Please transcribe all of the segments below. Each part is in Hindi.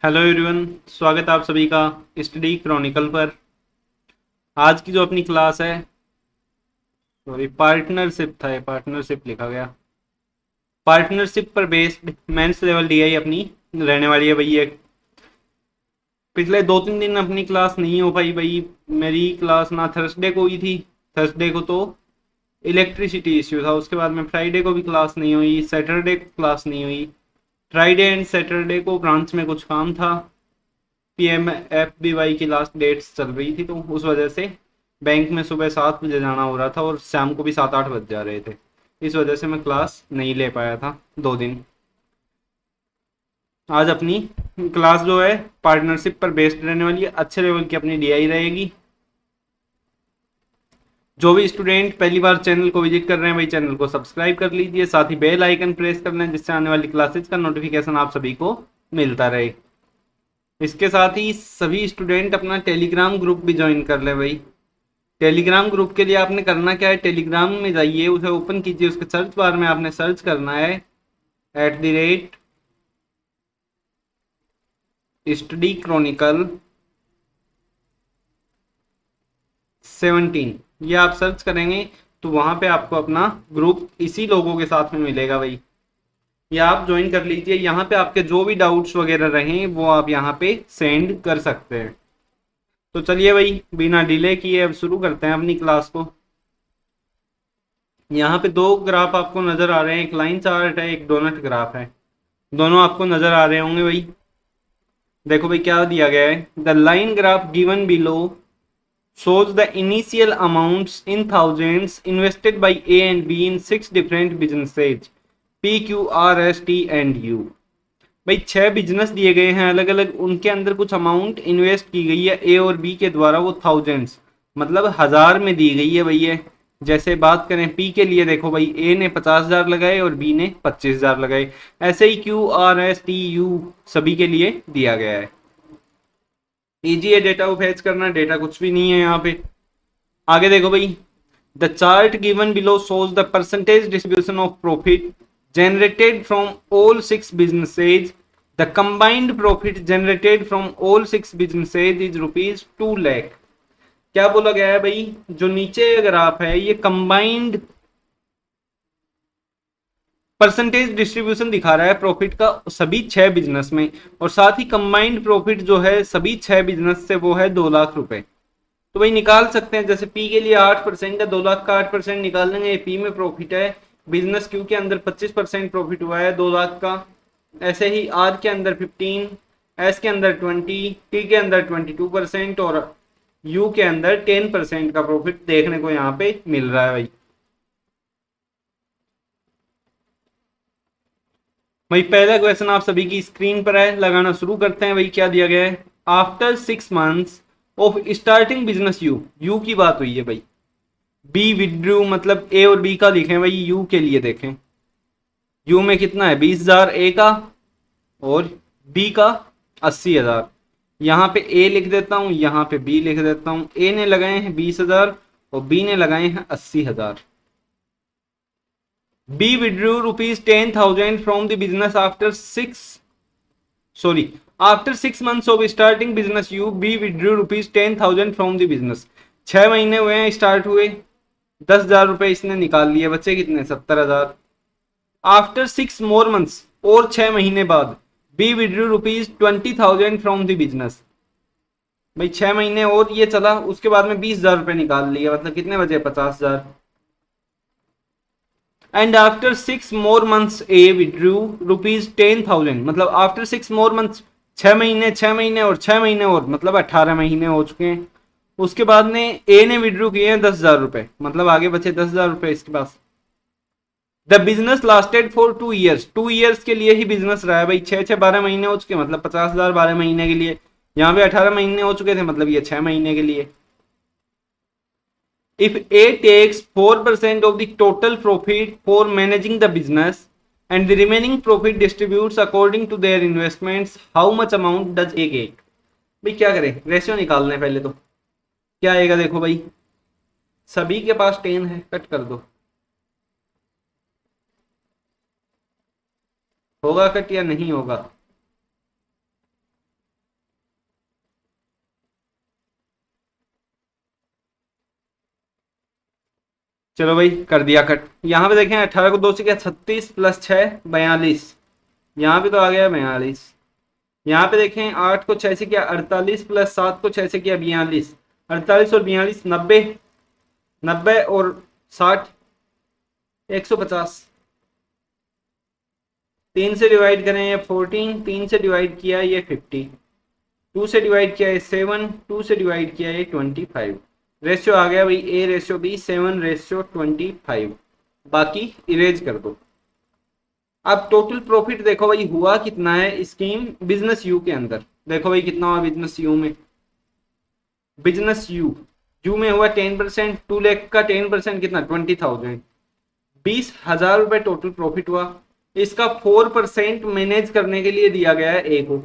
हेलो एवरीवन, स्वागत है आप सभी का स्टडी क्रॉनिकल पर। आज की जो अपनी क्लास है, सॉरी पार्टनरशिप था, ये पार्टनरशिप लिखा गया। पार्टनरशिप पर बेस्ड मेंस लेवल डीआई अपनी रहने वाली है भाई। ये पिछले 2-3 दिन अपनी क्लास नहीं हो पाई भाई। मेरी क्लास ना थर्सडे को हुई थी, थर्सडे को तो इलेक्ट्रिसिटी इश्यू था। उसके बाद में फ्राइडे को भी क्लास नहीं हुई, सैटरडे को क्लास नहीं हुई। फ्राइडे एंड सैटरडे को ब्रांच में कुछ काम था। PMFBY की लास्ट डेट्स चल रही थी, तो उस वजह से बैंक में सुबह 7 बजे जाना हो रहा था और शाम को भी 7-8 बज जा रहे थे। इस वजह से मैं क्लास नहीं ले पाया था 2 दिन। आज अपनी क्लास जो है पार्टनरशिप पर बेस्ड रहने वाली है। अच्छे लेवल की अपनी डीआई रहेगी। जो भी स्टूडेंट पहली बार चैनल को विजिट कर रहे हैं भाई, चैनल को सब्सक्राइब कर लीजिए, साथ ही बेल आइकन प्रेस कर लें जिससे आने वाली क्लासेज का नोटिफिकेशन आप सभी को मिलता रहे। इसके साथ ही सभी स्टूडेंट अपना टेलीग्राम ग्रुप भी ज्वाइन कर ले भाई। टेलीग्राम ग्रुप के लिए आपने करना क्या है, टेलीग्राम में जाइए, उसे ओपन कीजिए, उसके सर्च बार में आपने सर्च करना है @स्टडी क्रॉनिकल 17। ये आप सर्च करेंगे तो वहां पे आपको अपना ग्रुप इसी लोगों के साथ में मिलेगा भाई। ये आप ज्वाइन कर लीजिए। यहाँ पे आपके जो भी डाउट्स वगैरह रहें वो आप यहाँ पे सेंड कर सकते हैं। तो चलिए भाई, बिना डिले किए अब शुरू करते हैं अपनी क्लास को। यहाँ पे दो ग्राफ आपको नजर आ रहे हैं, एक लाइन चार्ट है, एक डोनट ग्राफ है। दोनों आपको नजर आ रहे होंगे भाई। देखो भाई क्या दिया गया है, the line graph given below shows the initial amounts in thousands invested by A and B in 6 different businesses P, Q, R, S, T and U। भाई 6 बिजनेस दिए गए हैं अलग अलग, उनके अंदर कुछ अमाउंट इन्वेस्ट की गई है ए और बी के द्वारा, वो थाउजेंड्स मतलब हजार में दी गई है भैया। जैसे बात करें पी के लिए, देखो भाई ए ने 50,000 लगाए और बी ने 25,000 लगाए। ऐसे ही Q R S T U सभी के लिए दिया गया है। इजी है डेटा को फैच करना, डेटा कुछ भी नहीं है यहाँ पे। आगे देखो भाई, the chart given below shows the percentage distribution of profit generated from all 6 businesses। The combined profit generated from all 6 businesses is rupees 2 lakh। क्या बोला गया है भाई, जो नीचे ग्राफ है ये कंबाइंड परसेंटेज डिस्ट्रीब्यूशन दिखा रहा है प्रॉफिट का सभी 6 बिजनेस में, और साथ ही कंबाइंड प्रॉफिट जो है सभी 6 बिजनेस से वो है 2 लाख रुपए। तो भाई निकाल सकते हैं, जैसे पी के लिए 8% है, 2 लाख का 8% निकाल लेंगे। पी में प्रॉफिट है, बिजनेस क्यू के अंदर 25% प्रॉफिट हुआ है 2 लाख का। ऐसे ही आर के अंदर 15, एस के अंदर 20, टी के अंदर 22% और यू के अंदर 10% का प्रॉफिट देखने को यहाँ पे मिल रहा है भाई। भाई पहला क्वेश्चन आप सभी की स्क्रीन पर है, लगाना शुरू करते हैं भाई। क्या दिया गया है, after 6 months of starting business you, you की बात हुई है भाई। बी विड्रू, मतलब ए और बी का लिखें भाई, यू के लिए देखें। यू में कितना है, 20,000 ए का और बी का 80,000। यहाँ पे ए लिख देता हूँ, यहाँ पे बी लिख देता हूँ। ए ने लगाए हैं 20,000 और बी ने लगाए हैं 80,000। B withdrew ₹10,000 from the business after 6 months of starting business you, B withdrew ₹10,000 from the business। 6 महीने हुए हैं स्टार्ट हुए, 10,000 रुपए इसने निकाल लिए, बच्चे कितने, 70,000। आफ्टर 6 more months, और 6 महीने बाद B withdrew ₹20,000 from the business. भाई 6 महीने और ये चला, उसके बाद में 20,000 रुपए निकाल लिए, मतलब कितने बचे, 50,000। And after 6 more months A withdrew ₹10,000, मतलब आफ्टर 6 more months, 6 महीने, 6 महीने और 6 महीने और, मतलब 18 महीने हो चुके हैं। उसके बाद में ए ने विड्रू किए हैं 10,000 रुपए, मतलब आगे बचे 10,000 रुपए इसके पास। The business lasted for 2 years, 2 years के लिए ही बिजनेस रहा है भाई। 6-6 12 महीने हो चुके, मतलब 50,000 12 महीने के लिए। यहाँ पे 18 महीने हो चुके थे, मतलब ये 6 महीने के लिए। If A takes 4% of the total profit for managing the business and the remaining profit distributes according to their investments, how much amount does A get? भाई क्या करें, रेशियो निकालना है पहले तो। क्या आएगा देखो भाई, सभी के पास 10 है, कट कर दो। होगा कट या नहीं होगा, चलो भाई कर दिया कट। यहाँ पे देखें 18 को 2 से किया 36 प्लस 6 42। यहाँ पे तो आ गया 42। यहाँ पे देखें 8 को 6 से किया 48 प्लस 7 को 6 से किया 42। 48 और 42 90। 90 और 60 150। 3 से डिवाइड करें ये 14, 3 से डिवाइड किया ये 50, 2 से डिवाइड किया ये 7, 2 से डिवाइड किया ये 25। रेशियो आ गया भाई A रेशियो B 7:25। बाकी इरेज कर दो। अब टोटल प्रॉफिट देखो भाई हुआ कितना है स्कीम बिजनेस यू के अंदर। देखो भाई कितना हुआ बिजनेस यू में। बिजनेस यू यू में हुआ 10%। 2 लाख का 10% कितना 20,000। 20,000 रुपए टोटल प्रॉफिट हुआ। इसका 4% मैनेज करने के लिए दिया गया है ए को।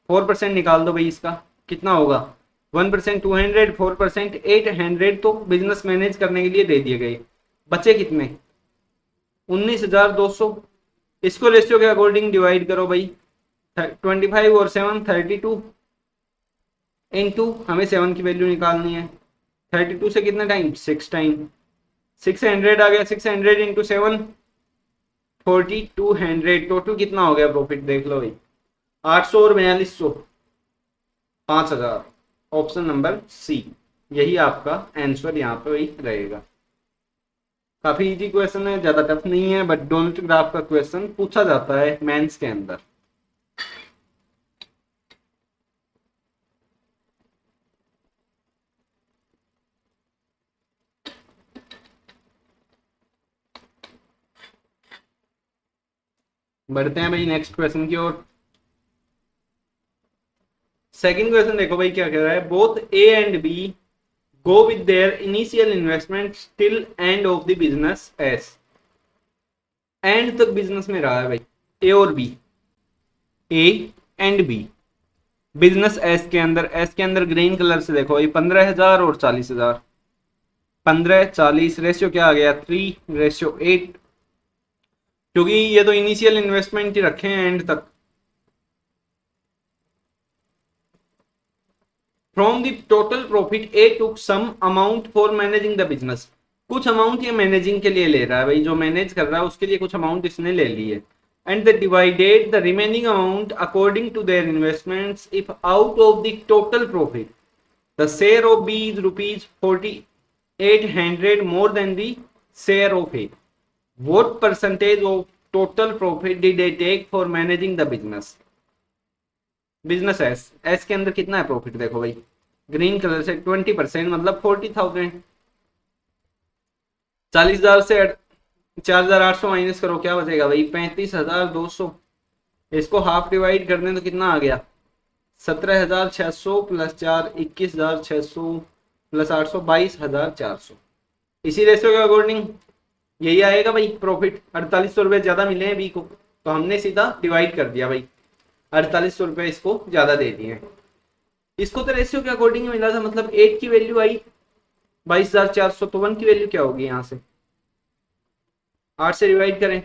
4% निकाल दो भाई इसका कितना होगा 1% 200, 4% 800 तो बिजनेस मैनेज करने के लिए दे दिए गए। बचे कितने 19,200। इसको रेशियो के अकॉर्डिंग डिवाइड करो भाई 25 और 7 32 इनटू हमें 7 की वैल्यू निकालनी है। 32 से कितना टाइम 6 टाइम 600 आ गया। 600 इंटू 7 4200। टोटल कितना हो गया प्रॉफिट देख लो भाई 800 और 4200 5000। ऑप्शन नंबर सी यही आपका आंसर यहाँ पे वही रहेगा। काफी इजी क्वेश्चन है ज्यादा टफ नहीं है बट डोनट ग्राफ का क्वेश्चन पूछा जाता है मेंस के अंदर। बढ़ते हैं भाई नेक्स्ट क्वेश्चन की ओर। सेकंड क्वेश्चन देखो भाई क्या कह रहा है। Both A and B go with their initial investment till end of the business एस। एंड तक बिजनेस में रहा है भाई ए और B. A and B business एस के अंदर। एस के अंदर ग्रीन कलर से देखो भाई 15,000 और 40,000। 15 40 रेशियो क्या आ गया 3:8 क्योंकि ये तो इनिशियल इन्वेस्टमेंट ही रखे हैं एंड तक। From the total profit A took some amount for managing the business. कुछ अमाउंट ये मैनेजिंग के लिए ले रहा है भाई जो मैनेज कर रहा है उसके लिए कुछ अमाउंट इसने ले ली है। And the divided the remaining amount according to their investments if out of the total profit the share of B is ₹4800 more than the share of A. What percentage of total profit did they take for managing the business? Business एस के अंदर कितना है प्रॉफिट देखो भाई ग्रीन कलर से 20% मतलब 40,000। 40,000 से 4,800 माइनस करो क्या बचेगा भाई 35,200। इसको हाफ डिवाइड कर दें तो कितना आ गया 17,600 प्लस 4 21,600 प्लस 800 22,400। इसी रेशियो के अकॉर्डिंग यही आएगा भाई प्रॉफिट। 4800 रुपये ज्यादा मिले हैं बी को तो हमने सीधा डिवाइड कर दिया भाई 4800 रुपये इसको ज्यादा दे दिए। इसको तो रेशियो के अकॉर्डिंग मिला था मतलब 8 की वैल्यू आई 22,400 तो 1 की वैल्यू क्या होगी यहाँ से 8 से डिवाइड करें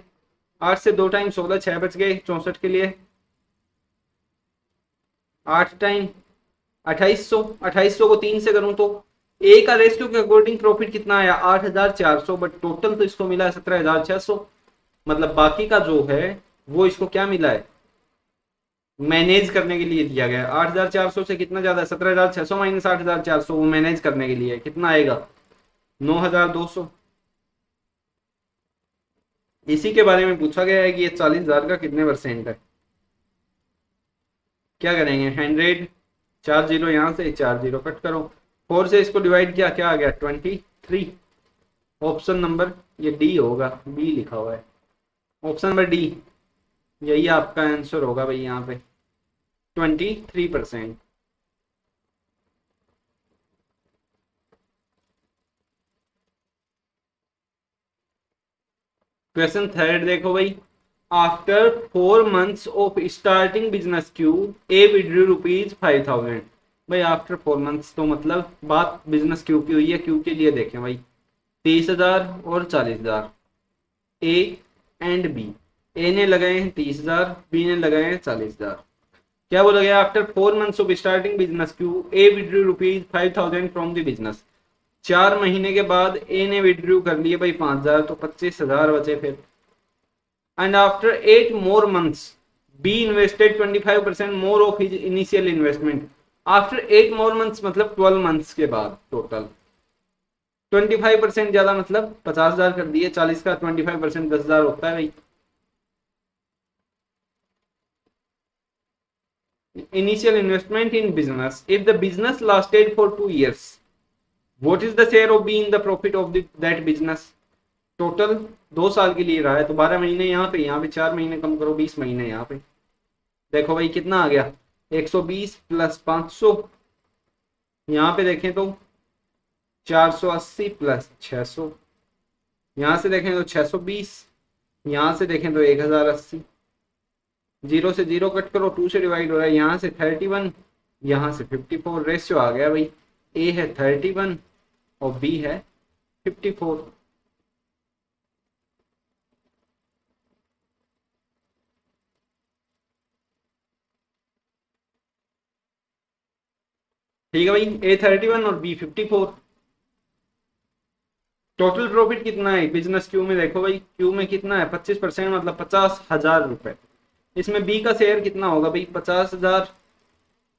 8 से 2 टाइम 16 6 बच गए 64 के लिए 8 टाइम 2800। 2800 को 3 से करूं तो ए का रेशियो के अकॉर्डिंग प्रॉफिट कितना आया 8,400 बट टोटल तो इसको मिला है 17,600। मतलब बाकी का जो है वो इसको क्या मिला है मैनेज करने के लिए दिया गया है। 8,400 से कितना ज्यादा है 17,600 माइनस 8,400 वो मैनेज करने के लिए कितना आएगा 9,200। इसी के बारे में पूछा गया है कि ये 40,000 का कितने परसेंट है। क्या करेंगे 100 4 जीरो यहाँ से 4 जीरो कट करो 4 से इसको डिवाइड किया क्या आ गया 23। ऑप्शन नंबर ये डी होगा बी लिखा हुआ है ऑप्शन नंबर डी यही आपका आंसर होगा भाई यहाँ पे 23%। क्वेश्चन थर्ड देखो भाई after 4 months of starting business Q A withdrew ₹5,000। भाई आफ्टर 4 months तो मतलब बात बिजनेस क्यू की हुई है। क्यू के लिए देखें भाई 30,000 और 40,000 ए एंड बी। ए ने लगाए हैं 30,000 बी ने लगाए हैं 40,000। क्या बोला गया after 4 months of starting business Q A withdrew ₹5,000 from the business. 4 महीने के बाद ए ने विड्रू कर लिए भाई 5,000, तो 25,000 बचे फिर। And after 8 more months be invested 25% more of his initial investment. After 8 more months मतलब 12 मंथ्स के बाद टोटल 25% ज्यादा मतलब 50,000 कर दिए। 40 का 25% 10,000 होता है भाई। Initial investment in business. If the business lasted for 2 years, what is the share of B in the profit of that business? Total 2 साल के लिए रहा है तो 12 महीने यहाँ पे 4 महीने कम करो, 20 महीने यहाँ पे। देखो भाई कितना आ गया, 120 प्लस 500, यहाँ पे देखें तो 480 प्लस 600, यहाँ से देखें तो 620, यहाँ से देखें तो 1080। 0 से 0 कट करो, 2 से डिवाइड हो रहा है, यहाँ से 31, यहाँ से 54। रेशियो आ गया भाई, ए है 31 और बी है 54। ठीक है भाई, ए 31 और बी 54। टोटल प्रॉफिट कितना है बिजनेस क्यू में? देखो भाई क्यू में कितना है, 25% मतलब 50,000 रुपए। इसमें बी का शेयर कितना होगा भाई, 50,000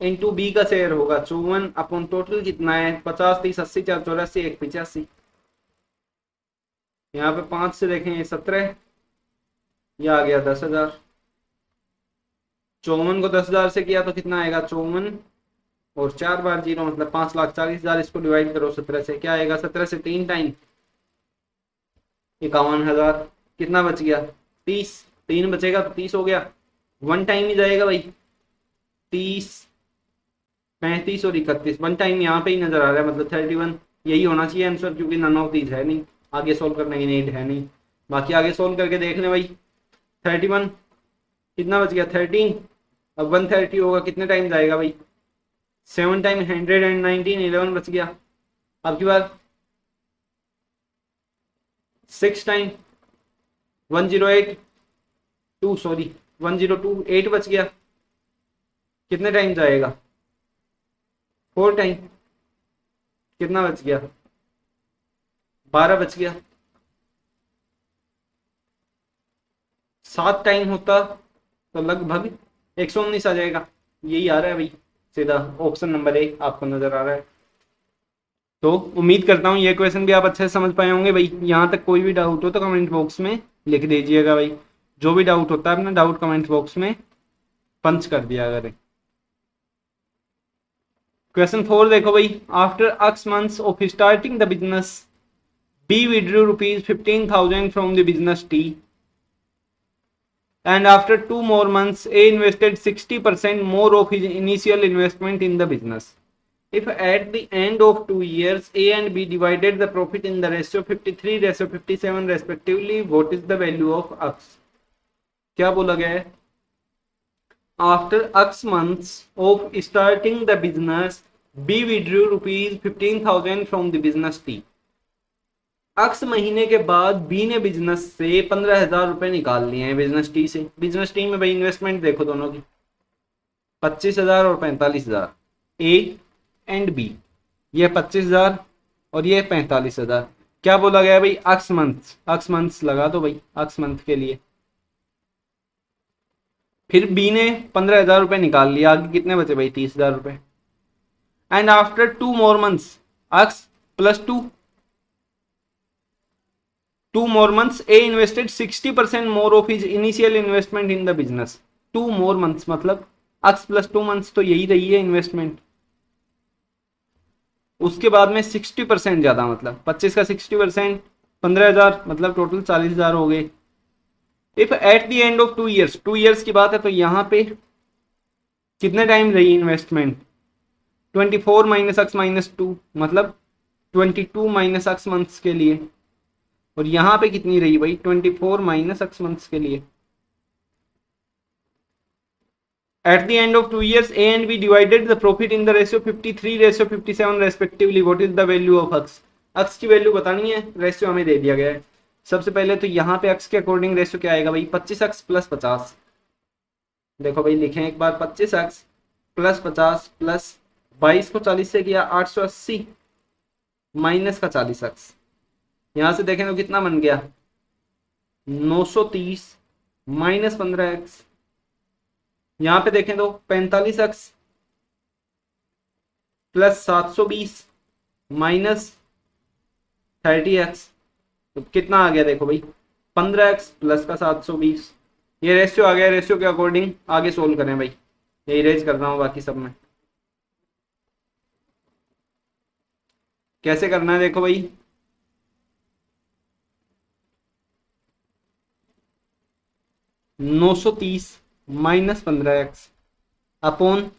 इंटू बी का शेयर होगा 54 अपॉन टोटल कितना है 50, 30, 80, 4, 84, 1, 85। यहाँ पे 5 से देखें 17, यह आ गया 10,000। 54 को 10,000 से किया तो कितना आएगा, 54 और 4 बार 0 मतलब 5,40,000। इसको डिवाइड करो 17 से, क्या आएगा, 17 से 3 टाइम 51,000। कितना बच गया, 30। 3 बचेगा तो 30 हो गया, 1 टाइम ही जाएगा भाई। 30, 35 और 31 1 टाइम यहाँ पे ही नजर आ रहा है, मतलब 31 यही होना चाहिए आंसर, क्योंकि नन ऑफ दीज है नहीं, आगे सोल्व करने की नीड है नहीं। बाकी आगे सोल्व करके देख लें भाई। 31 कितना बच गया, 13। अब 130 होगा, कितने टाइम जाएगा भाई, 7 टाइम 119, 11 बच गया। अब की बार 6 टाइम 108 2 सॉरी 102 8 बच गया। कितने टाइम जाएगा, 4 टाइम। कितना बच गया, 12 बच गया। 7 टाइम होता तो लगभग 119 आ जाएगा। यही आ रहा है भाई, सीधा ऑप्शन नंबर ए आपको नजर आ रहा है। तो उम्मीद करता हूँ ये क्वेश्चन भी आप अच्छे से समझ पाए होंगे भाई। यहाँ तक कोई भी डाउट हो तो कमेंट बॉक्स में लिख दीजिएगा भाई। जो भी डाउट होता है अपना डाउट कमेंट बॉक्स में पंच कर दिया करें। क्वेश्चन 4 देखो भाई, after X months of starting the business B withdrew rupees 15,000 from the business T, and after 2 more months A invested 60% more of his initial investment in the business. If at the end of 2 years A and B divided the profit in the ratio 53:57 respectively, what is the value of X? क्या बोला गया है, after X months of starting the business B withdrew rupees 15,000 from the business T. X महीने के बाद बी ने बिजनेस से 15,000 रुपए निकाल लिए हैं बिजनेस टी से। बिजनेस टी में भाई इन्वेस्टमेंट देखो दोनों की 25,000 और 45,000, ए एंड बी, ये 25,000 और ये 45,000। क्या बोला गया भाई, X मंथ्स लगा दो भाई X मंथ के लिए। फिर बी ने 15,000 रुपए निकाल लिया, आगे कितने बचे भाई 30,000 रुपए। And after 2 more months X plus 2 more months A invested 60% more of his initial investment in the business. 2 more months मतलब X plus 2 months तो यही रही है इन्वेस्टमेंट। उसके बाद में 60% ज्यादा मतलब 25 का 60% 15,000 मतलब टोटल 40,000 हो गए। If at the end of 2 years, 2 years की बात है तो यहाँ पे कितने टाइम रही इन्वेस्टमेंट, 24 माइनस एक्स माइनस 2 मतलब 22 माइनस एक्स मंथ्स के लिए। और यहां पे कितनी रही भाई, 24 माइनस एक्स मंथ्स के लिए। At the end of 2 years A and B divided the profit in the ratio 53:57 respectively. What is the value of X? X की वैल्यू बतानी है, रेशियो हमें दे दिया गया है। सबसे पहले तो यहाँ पे X के अकॉर्डिंग रेशियो क्या आएगा भाई, 25x प्लस 50। देखो भाई लिखें एक बार, 25x प्लस 50 प्लस 22 को 40 से किया 880 माइनस का 40x। यहाँ से देखें तो कितना बन गया, 930 माइनस 15x। यहाँ पे देखें तो 45x प्लस 720 माइनस 30x। तो कितना आ गया देखो भाई, 15x प्लस का 720। ये रेशियो आ गया, रेशियो के अकॉर्डिंग आगे सोल्व करें भाई। ये इरेज कर रहा हूँ बाकी सब में। कैसे करना है देखो भाई, 930 minus 15x upon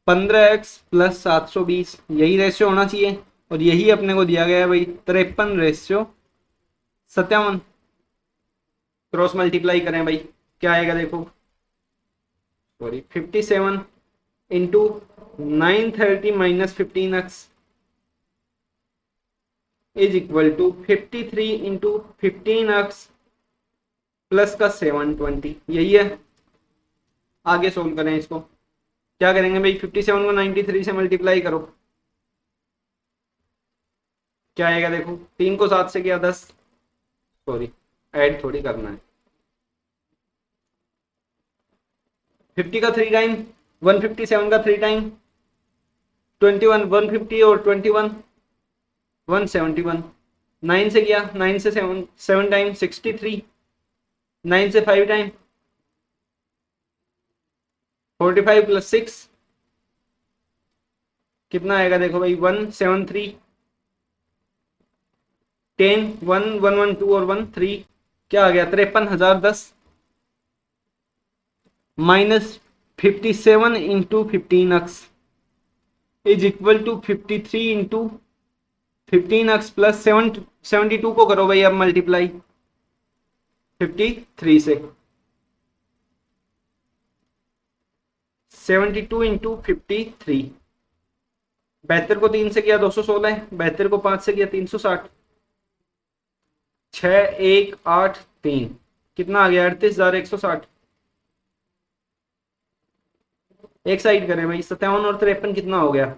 15x plus 720, यही रेशियो होना चाहिए। और यही अपने को दिया गया है भाई 53:57। क्रॉस मल्टीप्लाई करें भाई, क्या आएगा देखो, sorry 57 into 930 minus 15x is equal to 53 into 15x plus का 720। यही है, आगे सोल्व करें इसको। क्या करेंगे भाई, 57 को 93 से मल्टीप्लाई करो, क्या आएगा देखो, 3 को 7 से किया 10, सॉरी ऐड थोड़ी करना है। 50 का 3 टाइम, 157 का 3 टाइम 21, 150 और 21 171। 9 से किया, 9 से 7 टाइम 63, 9 से 5 टाइम 45 प्लस 6 कितना आएगा देखो भाई, 173, 10 1 1 1 2 और 1 3, क्या आ गया 53,010 minus 57 into 15x is equal to 53 into 15x plus 72 को करो भाई अब मल्टीप्लाई 53 से, 72 इंटू 53। 72 को 3 से किया 216, 72 को 5 से किया 360, 6 1 8 3 कितना आ गया 38,160। एक साइड करें भाई, 57 और 53 कितना हो गया,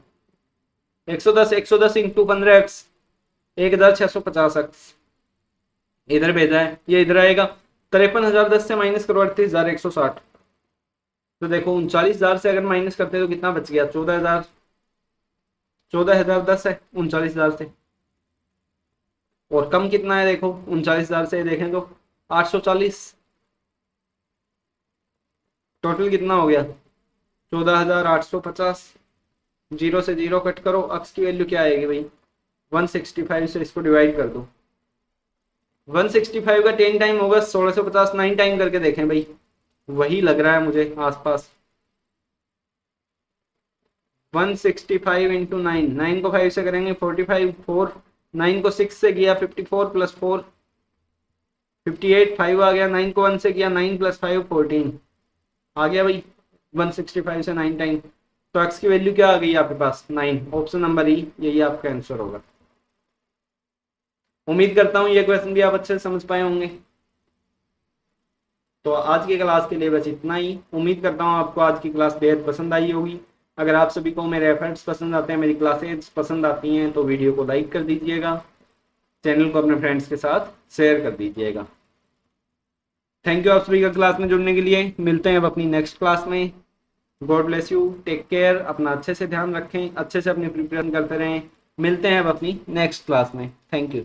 110, 110 इंटू 15x 1650x। इधर भेजा है, ये इधर आएगा। 53,010 से माइनस करो 38,160, तो देखो 39,000 से अगर माइनस करते तो कितना बच गया, 14,000, 14,010 है 39,000 से। और कम कितना है देखो 39,000 से, देखें तो 840। टोटल कितना हो गया 14,850। जीरो से जीरो कट करो, अक्स की वैल्यू क्या आएगी भाई, 165 से इसको डिवाइड कर दो। 165 का 10 टाइम होगा 1650, 9 टाइम करके देखें भाई, वही लग रहा है मुझे आसपास। 165 इंटू 9, 9 को 5 से करेंगे 45, 4 9 को 6 से किया 54 प्लस 4 58, 5 आ गया। 9 को 1 से किया 9 प्लस 5 14 आ गया भाई 165 से 9 टाइम। तो एक्स की वैल्यू क्या आ गई आपके पास, 9। ऑप्शन नंबर ई यही आपका आंसर होगा। उम्मीद करता हूँ ये क्वेश्चन भी आप अच्छे से समझ पाए होंगे। तो आज की क्लास के लिए बस इतना ही। उम्मीद करता हूँ आपको आज की क्लास बेहद पसंद आई होगी। अगर आप सभी को मेरे एफर्ट्स पसंद आते हैं, मेरी क्लासेज पसंद आती हैं, तो वीडियो को लाइक कर दीजिएगा, चैनल को अपने फ्रेंड्स के साथ शेयर कर दीजिएगा। थैंक यू आप सभी का क्लास में जुड़ने के लिए। मिलते हैं अब अपनी नेक्स्ट क्लास में। God bless you, take care, अपना अच्छे से ध्यान रखें, अच्छे से अपनी प्रिपरेशन करते रहें। मिलते हैं अब अपनी नेक्स्ट क्लास में। Thank you.